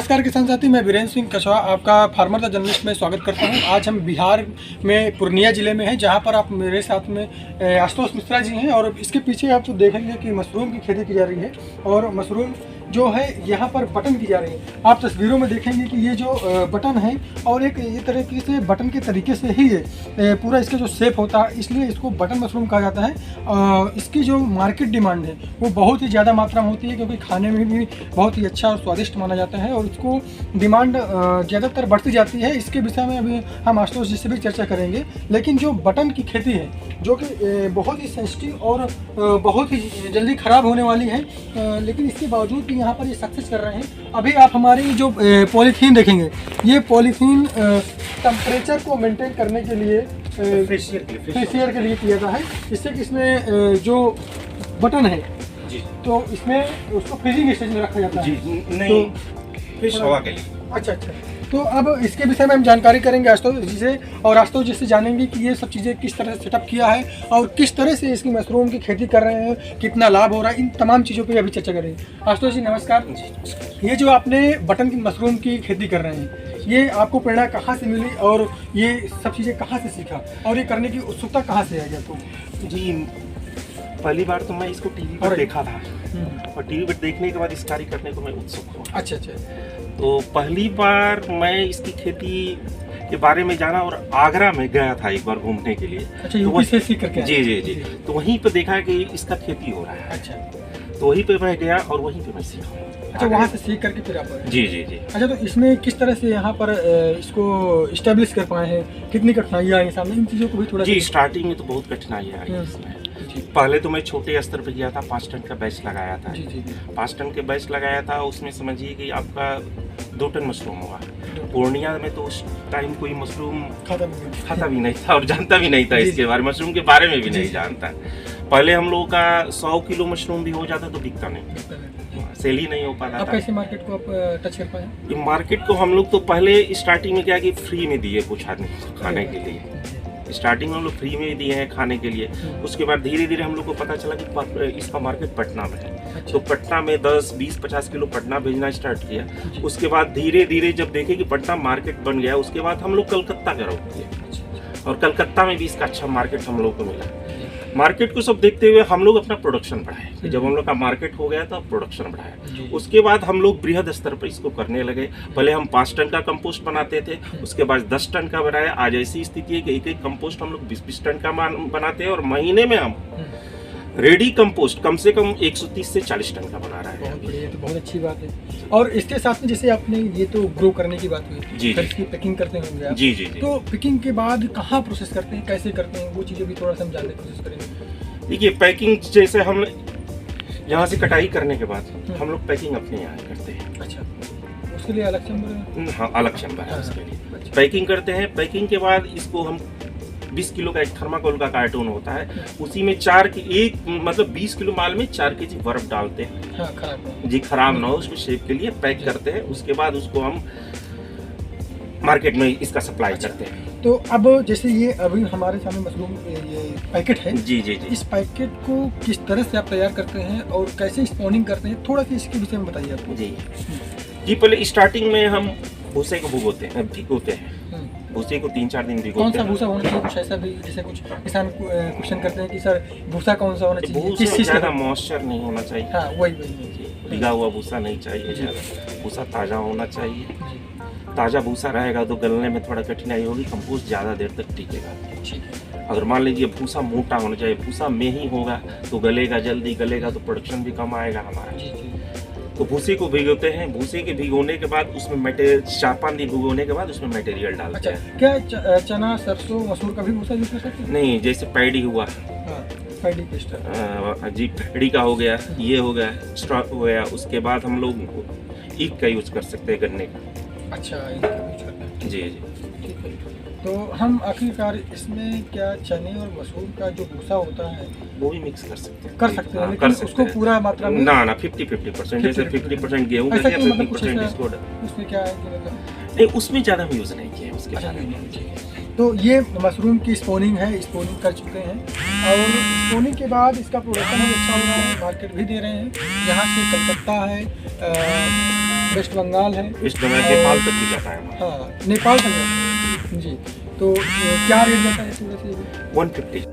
नमस्कार किसान साथी, मैं वीरेंद्र सिंह कछवा आपका फार्मर द जर्नलिस्ट में स्वागत करता हूं। आज हम बिहार में पूर्णिया ज़िले में हैं, जहां पर आप मेरे साथ में आशुतोष मिश्रा जी हैं और इसके पीछे आप देखेंगे कि मशरूम की खेती की जा रही है और मशरूम जो है यहाँ पर बटन की जा रही है। आप तस्वीरों में देखेंगे कि ये जो बटन है और एक ये तरीके से बटन के तरीके से ही ये पूरा इसका जो शेप होता है, इसलिए इसको बटन मशरूम कहा जाता है। इसकी जो मार्केट डिमांड है वो बहुत ही ज़्यादा मात्रा में होती है, क्योंकि खाने में भी बहुत ही अच्छा और स्वादिष्ट माना जाता है और इसको डिमांड ज़्यादातर बढ़ती जाती है। इसके विषय में अभी हम आशुतोष जी से भी चर्चा करेंगे। लेकिन जो बटन की खेती है, जो कि बहुत ही सेंसिटिव और बहुत ही जल्दी ख़राब होने वाली है, लेकिन इसके बावजूद भी यहाँ पर ये सक्सेस कर रहे हैं। अभी आप हमारी जो पॉलीथीन देखेंगे, ये पॉलीथीन टेम्परेचर को मेंटेन करने के लिए फ्रेशियर के लिए किया गया है। इससे कि इसमें जो बटन है जी, तो इसमें उसको फ्रीजिंग स्टेज में रखा जाता है जी, नहीं फिश हवा के लिए। अच्छा, तो अब इसके विषय में हम जानकारी करेंगे आशुतोष जी से, और आशुतोष जी से जानेंगे कि ये सब चीज़ें किस तरह से सेटअप किया है और किस तरह से इसकी मशरूम की खेती कर रहे हैं, कितना लाभ हो रहा है, इन तमाम चीज़ों पे अभी चर्चा करेंगे। आशुतोष जी नमस्कार। ये जो आपने बटन की मशरूम की खेती कर रहे हैं, ये आपको प्रेरणा कहाँ से मिली और ये सब चीज़ें कहाँ से सीखा और ये करने की उत्सुकता कहाँ से आई आपको? जी, पहली बार तो मैं इसको टीवी पर देखा था और टीवी पर देखने के बाद इस कार्य करने को मैं उत्सुक हुआ। अच्छा, तो पहली बार मैं इसकी खेती के बारे में जाना और आगरा में गया था एक बार घूमने के लिए। अच्छा, यूपी से सीख करके? जी जी जी, तो वहीं पे देखा कि इसका खेती हो रहा है। अच्छा, तो वहीं पे मैं गया और वहीं पे मैं सीखा। अच्छा, वहाँ से सीख करके फिर आप? जी जी जी। अच्छा, तो इसमें किस तरह से यहाँ पर इसको इस्टेब्लिश कर पाए हैं, कितनी कठिनाइयाँ आई सामने, इन चीज़ों को भी थोड़ा? जी, स्टार्टिंग में तो बहुत कठिनाइयाँ आई इसमें। पहले तो मैं छोटे स्तर पर किया था, 5 टन का बैच लगाया था। जी। 5 टन के बैच लगाया था, उसमें समझिए कि आपका 2 टन मशरूम हुआ। पूर्णिया में तो उस टाइम कोई मशरूम खाता भी नहीं था और जानता भी नहीं था इसके बारे में, मशरूम के बारे में भी नहीं जानता। पहले हम लोगों का 100 किलो मशरूम भी हो जाता तो बिकता नहीं, सेल ही नहीं हो पाता था। कैसे मार्केट को आप टच कर पाए? मार्केट को हम लोग तो पहले स्टार्टिंग में क्या कि फ्री में दिए कुछ आदमी खाने के लिए। स्टार्टिंग में हम लोग फ्री में ही दिए हैं खाने के लिए। उसके बाद धीरे धीरे हम लोग को पता चला कि इसका मार्केट पटना में है। अच्छा। तो पटना में 10, 20, 50 किलो पटना भेजना स्टार्ट किया। उसके बाद धीरे धीरे जब देखे कि पटना मार्केट बन गया, उसके बाद हम लोग कलकत्ता का रुख किए और कलकत्ता में भी इसका अच्छा मार्केट हम लोग को मिला। मार्केट को सब देखते हुए हम लोग अपना प्रोडक्शन बढ़ाए। जब हम लोग का मार्केट हो गया तो प्रोडक्शन बढ़ाया। उसके बाद हम लोग बृहद स्तर पर इसको करने लगे। पहले हम 5 टन का कंपोस्ट बनाते थे, उसके बाद 10 टन का बनाया। आज ऐसी स्थिति है कि एक कंपोस्ट हम लोग 20-20 टन का बनाते हैं और महीने में हम रेडी कंपोस्ट कम से कम 130 से 40 टन का बना रहा है। ये तो बहुत अच्छी बात है। और इसके साथ में जैसे आपने ये तो ग्रो करने की बात हुई, जी, इसकी पैकिंग करते होंगे आप? जी जी। तो पैकिंग के बाद कहाँ प्रोसेस करते हैं, कैसे करते हैं, वो चीज़ें भी थोड़ा सा हम जानने की कोशिश करेंगे। देखिए, पैकिंग जैसे हम यहाँ से कटाई करने के बाद हम लोग पैकिंग अपने यहाँ करते हैं। अच्छा, उसके लिए अलग चैम्बर? हाँ, अलग चैम्बर है उसके लिए। पैकिंग करते हैं। पैकिंग के बाद इसको हम 20 किलो का एक थर्माकोल का कार्टून होता है, उसी में 20 किलो माल में 4 केजी बर्फ डालते हैं। हाँ, खराब जी, खराब ना हो उसको शेप के लिए पैक करते हैं। उसके बाद उसको हम मार्केट में इसका सप्लाई करते हैं। तो अब जैसे ये अभी हमारे सामने मशरूम ये पैकेट है, जी जी जी, इस पैकेट को किस तरह से आप तैयार करते हैं और कैसे स्पॉनिंग करते हैं, थोड़ा सा इसके विषय में बताइए आपको। जी जी, पहले स्टार्टिंग में हम भूसे को भिगोते हैं। भूसे को 3-4 दिन भिगोते हैं। कौन सा भूसा होना चाहिए? कुछ ऐसा भी जैसे कुछ किसान क्वेश्चन करते हैं कि सर भूसा कौन सा होना चाहिए, किस चीज़ ज़्यादा मॉइस्चर नहीं होना चाहिए। हाँ, वही भिगा हुआ भूसा नहीं चाहिए ज़्यादा, भूसा ताज़ा होना चाहिए। ताज़ा भूसा रहेगा तो गलने में थोड़ा कठिनाई होगी, कंपोस्ट ज़्यादा देर तक टिकेगा। अगर मान लीजिए भूसा मोटा होना चाहिए, भूसा में ही होगा तो गलेगा, जल्दी गलेगा तो प्रोडक्शन भी कम आएगा हमारा। तो भूसे को भिगोते हैं। भूसे के भिगोने के बाद उसमें मटेरियल 4-5 दिन भिगोने के बाद उसमें मटेरियल डालते हैं। क्या चना, सरसों, मसूर का भी भूसा यूज कर सकते हैं? नहीं, जैसे पैडी हुआ, पैडी पेस्ट जी, पैडी का हो गया, ये हो गया, स्टॉक हो गया। उसके बाद हम लोग ईख का यूज कर सकते हैं, गन्ने का। अच्छा, ईख का यूज करते हैं। जी जी। तो हम आखिरकार इसमें क्या चने और मसूर का जो भूसा होता है वो भी मिक्स कर सकते हैं, कर सकते हैं, हाँ, लेकिन कर सकते उसको हैं। पूरा मात्रा में ना ना 50-50%, जैसे 50% गेहूँ का ऐसा दिया, क्यों, मतलब कुछ 50% ऐसा इसको डाला। उसमें क्या है कि मतलब नहीं, उसमें ज़्यादा यूज़ नहीं किया है उसके अच्छा बारे में। नहीं ठीक है। तो ये मशरूम की स्पोनिंग है, स्पोनिंग कर चुके हैं और स्पोनिंग के बाद इसका प्रोडक्शन भी अच्छा हो रहा है, मार्केट भी दे रहे हैं। यहाँ से कलकत्ता है, वेस्ट बंगाल है, इस समय नेपाल तक भी जाता है हमारा। हाँ नेपाल तक जाता है जी। तो क्या रेट जाता है सूरत से? 150।